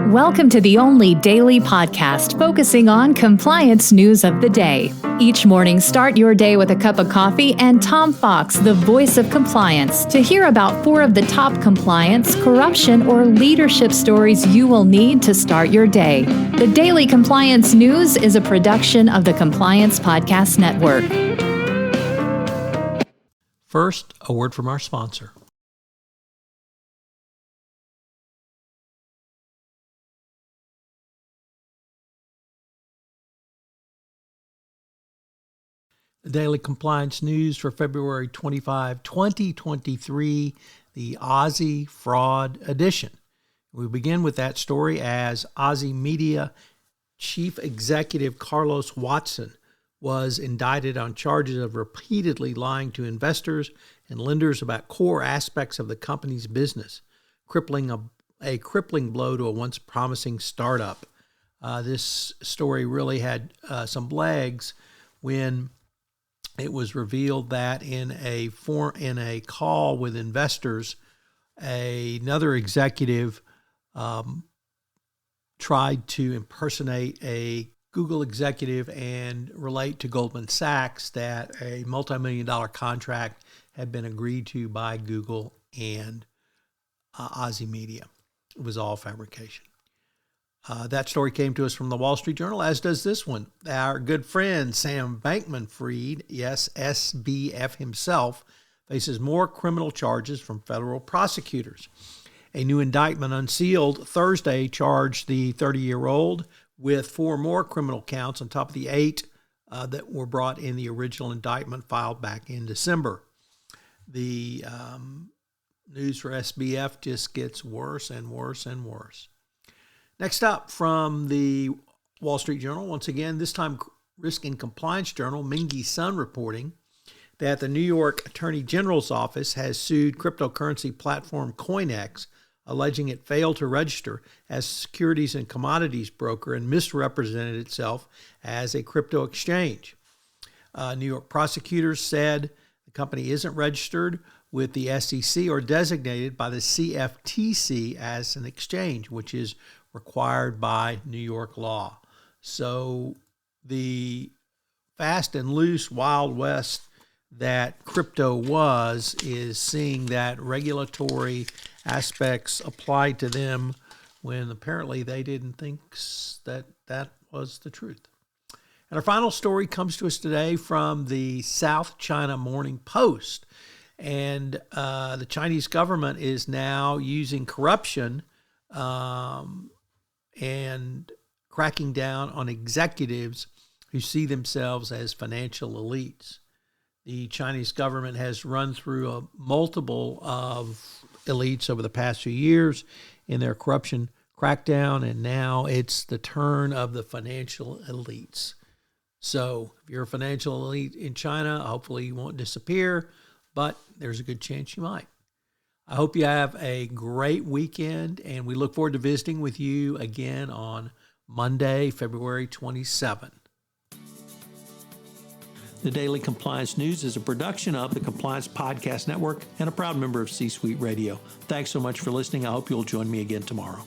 Welcome to the only daily podcast focusing on compliance news of the day. Each morning, start your day with a cup of coffee and Tom Fox, the voice of compliance, to hear about 4 of the top compliance, corruption, or leadership stories you will need to start your day. The Daily Compliance News is a production of the Compliance Podcast Network. First, a word from our sponsor. The Daily Compliance News for February 25, 2023, the Ozy Fraud Edition. We begin with that story as Ozy Media Chief Executive Carlos Watson was indicted on charges of repeatedly lying to investors and lenders about core aspects of the company's business, crippling a crippling blow to a once promising startup. This story really had some legs when it was revealed that in a call with investors, another executive tried to impersonate a Google executive and relate to Goldman Sachs that a multi-million-dollar contract had been agreed to by Google and Ozy Media. It was all fabrication. That story came to us from the Wall Street Journal, as does this one. Our good friend Sam Bankman-Fried, yes, SBF himself, faces more criminal charges from federal prosecutors. A new indictment unsealed Thursday charged the 30-year-old with 4 more criminal counts on top of the 8 that were brought in the original indictment filed back in December. The news for SBF just gets worse and worse and worse. Next up from the Wall Street Journal, once again, this time Risk and Compliance Journal, Mingy Sun reporting that the New York Attorney General's office has sued cryptocurrency platform CoinEx, alleging it failed to register as a securities and commodities broker and misrepresented itself as a crypto exchange. New York prosecutors said the company isn't registered with the SEC or designated by the CFTC as an exchange, which is required by New York law. So the fast and loose Wild West that crypto is seeing that regulatory aspects applied to them when apparently they didn't think that was the truth. And our final story comes to us today from the South China Morning Post. And the Chinese government is now using corruption and cracking down on executives who see themselves as financial elites. The Chinese government has run through a multiple of elites over the past few years in their corruption crackdown, and now it's the turn of the financial elites. So if you're a financial elite in China, hopefully you won't disappear, but there's a good chance you might. I hope you have a great weekend, and we look forward to visiting with you again on Monday, February 27th. The Daily Compliance News is a production of the Compliance Podcast Network and a proud member of C-Suite Radio. Thanks so much for listening. I hope you'll join me again tomorrow.